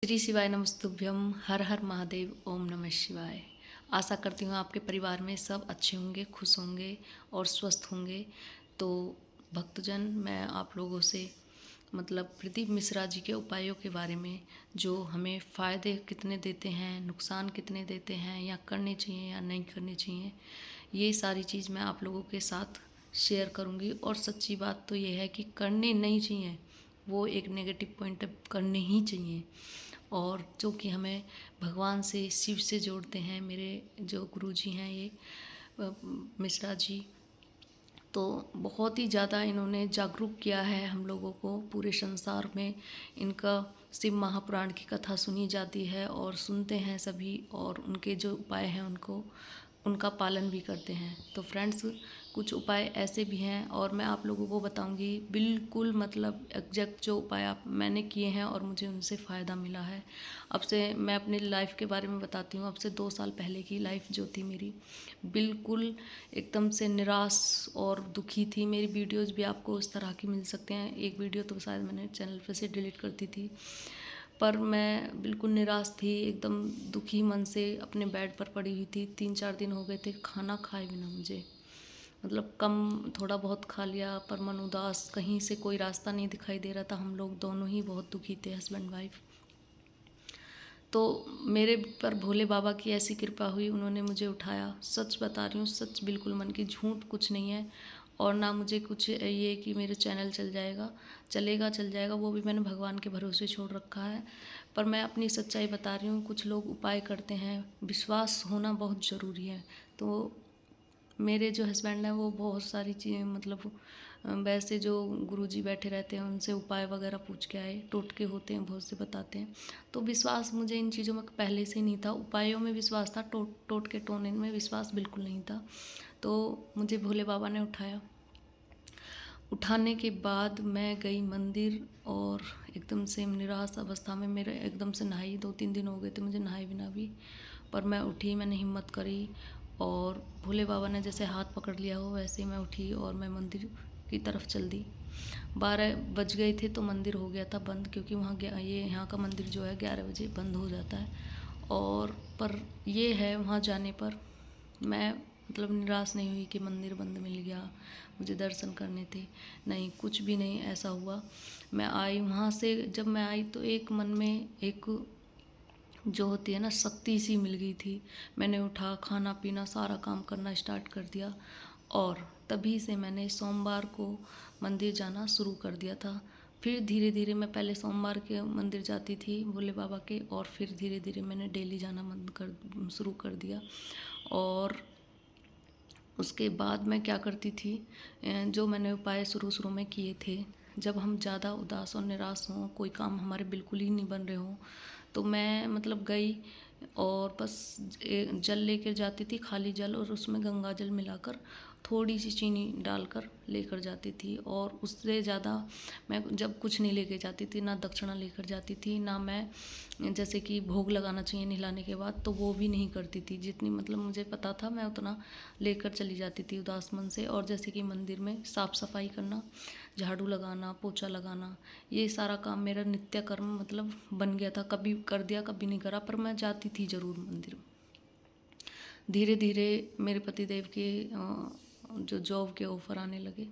श्री शिवाय नमस्तुभ्यम। हर हर महादेव। ओम नमः शिवाय। आशा करती हूँ आपके परिवार में सब अच्छे होंगे, खुश होंगे और स्वस्थ होंगे। तो भक्तजन, मैं आप लोगों से प्रदीप मिश्रा जी के उपायों के बारे में, जो हमें फ़ायदे कितने देते हैं, नुकसान कितने देते हैं, या करने चाहिए या नहीं करने चाहिए, ये सारी चीज़ मैं आप लोगों के साथ शेयर करूँगी। और सच्ची बात तो ये है कि करने नहीं चाहिए, वो एक नेगेटिव पॉइंट करने ही चाहिए। और जो कि हमें भगवान से, शिव से जोड़ते हैं। मेरे जो गुरुजी हैं ये मिश्रा जी, तो बहुत ही ज़्यादा इन्होंने जागरूक किया है हम लोगों को। पूरे संसार में इनका शिव महापुराण की कथा सुनी जाती है और सुनते हैं सभी, और उनके जो उपाय हैं उनका पालन भी करते हैं। तो फ्रेंड्स, कुछ उपाय ऐसे भी हैं और मैं आप लोगों को बताऊंगी बिल्कुल एग्जैक्ट जो उपाय आप मैंने किए हैं और मुझे उनसे फ़ायदा मिला है। अब से मैं अपनी लाइफ के बारे में बताती हूँ। अब से 2 साल पहले की लाइफ जो थी मेरी, बिल्कुल एकदम से निराश और दुखी थी। मेरी वीडियोज़ भी आपको उस तरह की मिल सकते हैं। एक वीडियो तो शायद मैंने चैनल पर से डिलीट कर दी थी, पर मैं बिल्कुल निराश थी, एकदम दुखी मन से अपने बेड पर पड़ी हुई थी। 3-4 दिन हो गए थे खाना खाए बिना मुझे। कम थोड़ा बहुत खा लिया, पर मन उदास, कहीं से कोई रास्ता नहीं दिखाई दे रहा था। हम लोग दोनों ही बहुत दुखी थे, हस्बैंड वाइफ। तो मेरे पर भोले बाबा की ऐसी कृपा हुई, उन्होंने मुझे उठाया। सच बता रही हूँ, सच, बिल्कुल मन की, झूठ कुछ नहीं है। और ना मुझे कुछ ये कि मेरे चैनल चल जाएगा, चलेगा, चल जाएगा, वो भी मैंने भगवान के भरोसे छोड़ रखा है। पर मैं अपनी सच्चाई बता रही हूँ। कुछ लोग उपाय करते हैं, विश्वास होना बहुत ज़रूरी है। तो मेरे जो हस्बैंड हैं वो बहुत सारी चीज़ें वैसे जो गुरुजी बैठे रहते हैं उनसे उपाय वगैरह पूछ के आए। टोटके होते हैं बहुत से, बताते हैं। तो विश्वास मुझे इन चीज़ों में पहले से ही नहीं था। उपायों में विश्वास था, टोटके टोने में विश्वास बिल्कुल नहीं था। तो मुझे भोले बाबा ने उठाया। उठाने के बाद मैं गई मंदिर, और एकदम से निराश अवस्था में मेरे एकदम से नहाई। 2-3 दिन हो गए थे मुझे नहाए बिना भी। पर मैं उठी, मैंने हिम्मत करी, और भोले बाबा ने जैसे हाथ पकड़ लिया हो वैसे ही मैं उठी और मैं मंदिर की तरफ चल दी। 12 बज गए थे तो मंदिर हो गया था बंद, क्योंकि वहाँ ये यहाँ का मंदिर जो है 11 बजे बंद हो जाता है। और पर ये है, वहाँ जाने पर मैं निराश नहीं हुई कि मंदिर बंद मिल गया, मुझे दर्शन करने थे। नहीं, कुछ भी नहीं ऐसा हुआ। मैं आई वहाँ से, जब मैं आई तो एक मन में एक जो होती है ना, शक्ति सी मिल गई थी। मैंने उठा, खाना पीना सारा काम करना स्टार्ट कर दिया, और तभी से मैंने सोमवार को मंदिर जाना शुरू कर दिया था। फिर धीरे धीरे मैं पहले सोमवार के मंदिर जाती थी भोले बाबा के, और फिर धीरे धीरे मैंने डेली जाना शुरू कर दिया। और उसके बाद मैं क्या करती थी, जो मैंने उपाय शुरू शुरू में किए थे, जब हम ज़्यादा उदास और निराश हों, कोई काम हमारे बिल्कुल ही नहीं बन रहे हों, तो मैं गई और बस जल लेकर जाती थी, खाली जल, और उसमें गंगा जल मिलाकर थोड़ी सी चीनी डालकर लेकर जाती थी। और उससे ज़्यादा मैं जब कुछ नहीं लेके जाती थी, ना दक्षिणा लेकर जाती थी, ना मैं जैसे कि भोग लगाना चाहिए नहलाने के बाद, तो वो भी नहीं करती थी। जितनी मुझे पता था मैं उतना लेकर चली जाती थी उदास मन से। और जैसे कि मंदिर में साफ़ सफाई करना, झाड़ू लगाना, पोछा लगाना, ये सारा काम मेरा नित्य कर्म बन गया था। कभी कर दिया, कभी नहीं करा, पर मैं जाती थी ज़रूर मंदिर। धीरे धीरे मेरे पतिदेव के जो जॉब के ऑफ़र आने लगे,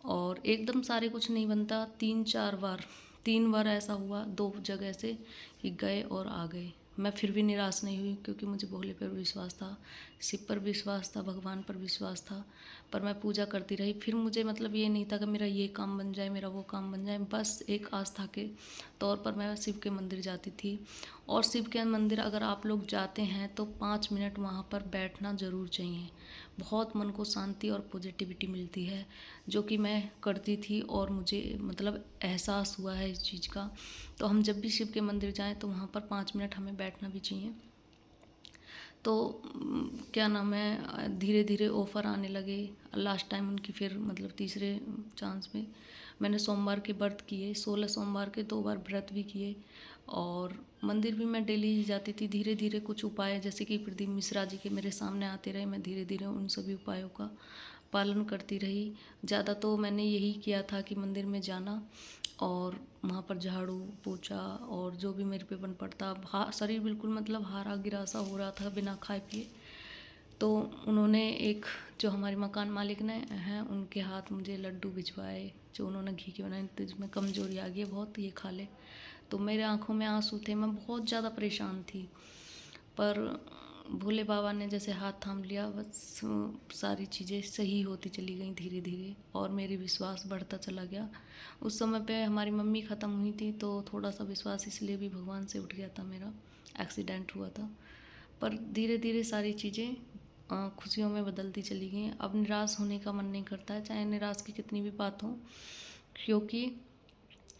और एकदम सारे कुछ नहीं बनता। 3 बार ऐसा हुआ 2 जगह से कि गए और आ गए। मैं फिर भी निराश नहीं हुई, क्योंकि मुझे भोले पर विश्वास था, शिव पर विश्वास था, भगवान पर विश्वास था। पर मैं पूजा करती रही। फिर मुझे ये नहीं था कि मेरा ये काम बन जाए, मेरा वो काम बन जाए। बस एक आस्था के तौर पर मैं शिव के मंदिर जाती थी। और शिव के मंदिर अगर आप लोग जाते हैं तो 5 मिनट वहाँ पर बैठना ज़रूर चाहिए। बहुत मन को शांति और पॉजिटिविटी मिलती है, जो कि मैं करती थी, और मुझे एहसास हुआ है इस चीज़ का। तो हम जब भी शिव के मंदिर जाएं तो वहाँ पर 5 मिनट हमें बैठना भी चाहिए। तो क्या नाम है, धीरे धीरे ऑफ़र आने लगे। लास्ट टाइम उनकी फिर तीसरे चांस में मैंने सोमवार के व्रत किए, 16 सोमवार के 2 बार व्रत भी किए, और मंदिर भी मैं डेली ही जाती थी। धीरे धीरे कुछ उपाय, जैसे कि प्रदीप मिश्रा जी के मेरे सामने आते रहे, मैं धीरे धीरे उन सभी उपायों का पालन करती रही। ज़्यादा तो मैंने यही किया था कि मंदिर में जाना और वहाँ पर झाड़ू पोछा और जो भी मेरे पे बन पड़ता, शरीर बिल्कुल मतलब हारा गिरा सा हो रहा था बिना खाए पिए। तो उन्होंने एक जो हमारे मकान मालिक ने हैं उनके हाथ मुझे लड्डू भिजवाए जो उन्होंने घी के बनाए, तो जिसमें कमजोरी आ गई है बहुत, ये खा ले। तो मेरे आंखों में आंसू थे, मैं बहुत ज़्यादा परेशान थी। पर भोले बाबा ने जैसे हाथ थाम लिया, बस सारी चीज़ें सही होती चली गई धीरे धीरे और मेरी विश्वास बढ़ता चला गया। उस समय पे हमारी मम्मी ख़त्म हुई थी तो थोड़ा सा विश्वास इसलिए भी भगवान से उठ गया था मेरा, एक्सीडेंट हुआ था। पर धीरे धीरे सारी चीज़ें खुशियों में बदलती चली गई। अब निराश होने का मन नहीं करता है, चाहे निराश की कितनी भी बात हो, क्योंकि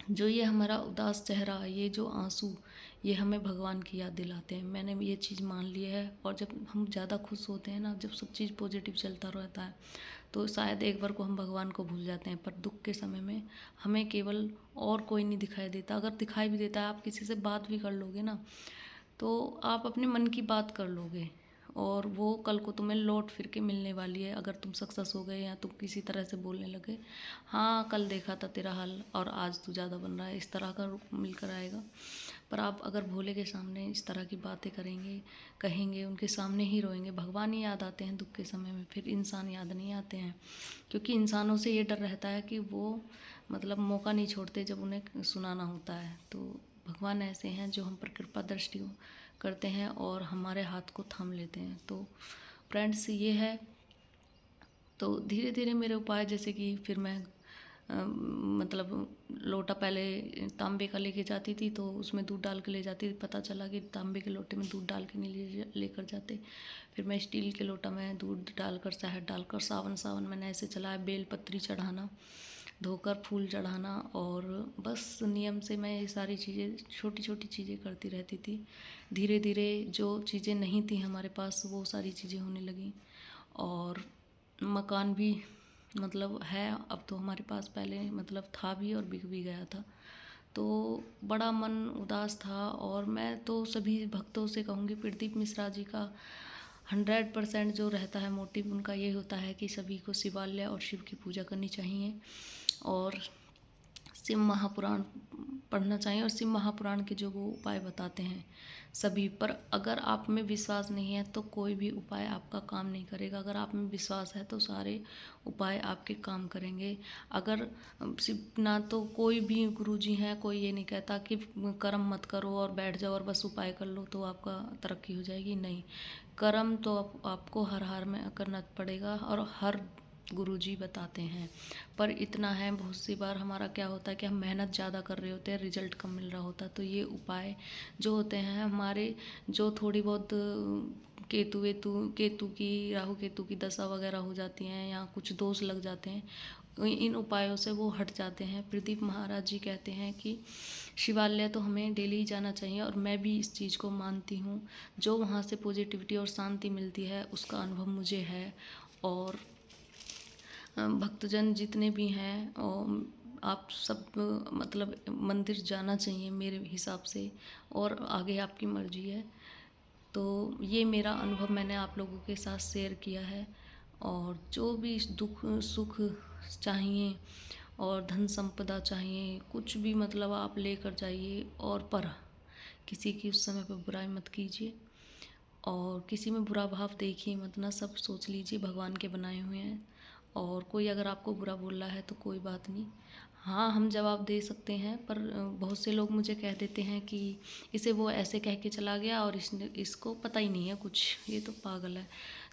जो ये हमारा उदास चेहरा, ये जो आंसू, ये हमें भगवान की याद दिलाते हैं। मैंने ये चीज़ मान ली है। और जब हम ज़्यादा खुश होते हैं ना, जब सब चीज़ पॉजिटिव चलता रहता है, तो शायद एक बार को हम भगवान को भूल जाते हैं। पर दुख के समय में हमें केवल और कोई नहीं दिखाई देता। अगर दिखाई भी देता है, आप किसी से बात भी कर लोगे ना, तो आप अपने मन की बात कर लोगे और वो कल को तुम्हें लौट फिर के मिलने वाली है। अगर तुम सक्सेस हो गए या तुम किसी तरह से बोलने लगे, हाँ कल देखा था तेरा हाल और आज तू ज़्यादा बन रहा है, इस तरह का रूप मिलकर आएगा। पर आप अगर भोले के सामने इस तरह की बातें करेंगे, कहेंगे, उनके सामने ही रोएंगे, भगवान ही याद आते हैं दुख के समय में, फिर इंसान याद नहीं आते हैं। क्योंकि इंसानों से ये डर रहता है कि वो मतलब मौका नहीं छोड़ते जब उन्हें सुनाना होता है। तो भगवान ऐसे हैं जो हम पर कृपा दृष्टि करते हैं और हमारे हाथ को थाम लेते हैं। तो फ्रेंड्स ये है। तो धीरे धीरे मेरे उपाय, जैसे कि फिर मैं मतलब लोटा पहले तांबे का लेके जाती थी तो उसमें दूध डाल के ले जाती थी। पता चला कि तांबे के लोटे में दूध डाल के नहीं लेकर जाते। फिर मैं स्टील के लोटा में दूध डालकर, शहद डालकर, सावन मैंने ऐसे चलाया। बेल पत्री चढ़ाना, धोकर फूल चढ़ाना, और बस नियम से मैं ये सारी चीज़ें, छोटी छोटी चीज़ें करती रहती थी। धीरे धीरे जो चीज़ें नहीं थी हमारे पास, वो सारी चीज़ें होने लगीं। और मकान भी मतलब है अब तो हमारे पास, पहले मतलब था भी और बिक भी गया था। तो बड़ा मन उदास था। और मैं तो सभी भक्तों से कहूँगी, प्रदीप मिश्रा जी का 100% जो रहता है मोटिव उनका ये होता है कि सभी को शिवालय और शिव की पूजा करनी चाहिए और शिव महापुराण पढ़ना चाहिए। और शिव महापुराण के जो वो उपाय बताते हैं सभी पर, अगर आप में विश्वास नहीं है तो कोई भी उपाय आपका काम नहीं करेगा। अगर आप में विश्वास है तो सारे उपाय आपके काम करेंगे। अगर शिव ना, तो कोई भी गुरुजी हैं, कोई ये नहीं कहता कि कर्म मत करो और बैठ जाओ और बस उपाय कर लो तो आपका तरक्की हो जाएगी। नहीं, कर्म तो आपको हर हाल में करना पड़ेगा और हर गुरुजी बताते हैं। पर इतना है, बहुत सी बार हमारा क्या होता है कि हम मेहनत ज़्यादा कर रहे होते हैं, रिजल्ट कम मिल रहा होता है। तो ये उपाय जो होते हैं हमारे, जो थोड़ी बहुत केतु की, राहु केतु की दशा वगैरह हो जाती हैं या कुछ दोष लग जाते हैं, इन उपायों से वो हट जाते हैं। प्रदीप महाराज जी कहते हैं कि शिवालय तो हमें डेली जाना चाहिए और मैं भी इस चीज़ को मानती हूँ। जो वहाँ से पॉजिटिविटी और शांति मिलती है उसका अनुभव मुझे है। और भक्तजन जितने भी हैं, आप सब मतलब मंदिर जाना चाहिए मेरे हिसाब से, और आगे आपकी मर्जी है। तो ये मेरा अनुभव मैंने आप लोगों के साथ शेयर किया है। और जो भी दुख सुख चाहिए और धन संपदा चाहिए, कुछ भी मतलब आप लेकर जाइए, और पर किसी की उस समय पर बुराई मत कीजिए और किसी में बुरा भाव देखिए मत ना। सब सोच लीजिए भगवान के बनाए हुए हैं। और कोई अगर आपको बुरा बोल रहा है तो कोई बात नहीं, हाँ हम जवाब दे सकते हैं। पर बहुत से लोग मुझे कह देते हैं कि इसे वो ऐसे कह के चला गया और इसको पता ही नहीं है कुछ, ये तो पागल है।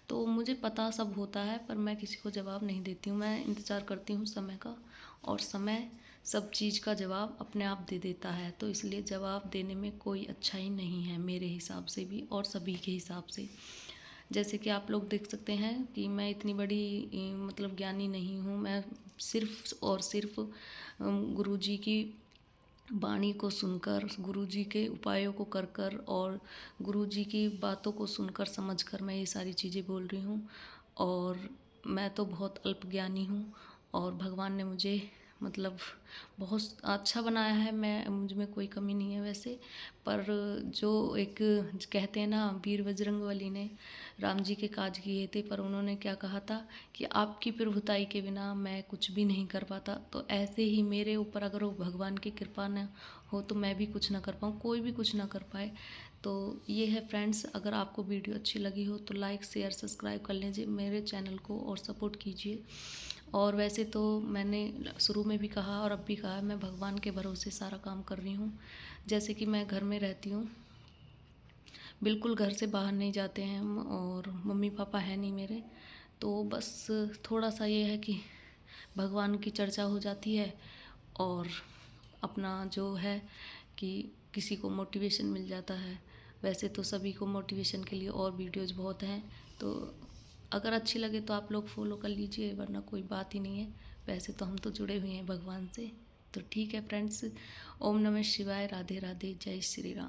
तो मुझे पता सब होता है, पर मैं किसी को जवाब नहीं देती हूँ। मैं इंतज़ार करती हूँ समय का, और समय सब चीज़ का जवाब अपने आप दे देता है। तो इसलिए जवाब देने में कोई अच्छाई नहीं है मेरे हिसाब से भी और सभी के हिसाब से। जैसे कि आप लोग देख सकते हैं कि मैं इतनी बड़ी मतलब ज्ञानी नहीं हूँ। मैं सिर्फ और सिर्फ गुरुजी की वाणी को सुनकर, गुरुजी के उपायों को कर कर और गुरुजी की बातों को सुनकर समझकर मैं ये सारी चीज़ें बोल रही हूँ। और मैं तो बहुत अल्प ज्ञानी हूँ और भगवान ने मुझे मतलब बहुत अच्छा बनाया है। मैं मुझ में कोई कमी नहीं है वैसे, पर जो एक कहते हैं ना, वीर बजरंगबली ने राम जी के काज किए थे, पर उन्होंने क्या कहा था कि आपकी प्रभुताई के बिना मैं कुछ भी नहीं कर पाता। तो ऐसे ही मेरे ऊपर अगर वो भगवान की कृपा न हो तो मैं भी कुछ ना कर पाऊँ, कोई भी कुछ ना कर पाए। तो ये है फ्रेंड्स, अगर आपको वीडियो अच्छी लगी हो तो लाइक शेयर सब्सक्राइब कर लीजिए मेरे चैनल को और सपोर्ट कीजिए। और वैसे तो मैंने शुरू में भी कहा और अब भी कहा, मैं भगवान के भरोसे सारा काम कर रही हूँ। जैसे कि मैं घर में रहती हूँ, बिल्कुल घर से बाहर नहीं जाते हैं हम, और मम्मी पापा है नहीं मेरे, तो बस थोड़ा सा ये है कि भगवान की चर्चा हो जाती है और अपना जो है कि किसी को मोटिवेशन मिल जाता है। वैसे तो सभी को मोटिवेशन के लिए और वीडियोज़ बहुत हैं, तो अगर अच्छी लगे तो आप लोग फॉलो कर लीजिए, वरना कोई बात ही नहीं है। वैसे तो हम तो जुड़े हुए हैं भगवान से। तो ठीक है फ्रेंड्स, ओम नमः शिवाय, राधे राधे, जय श्री राम।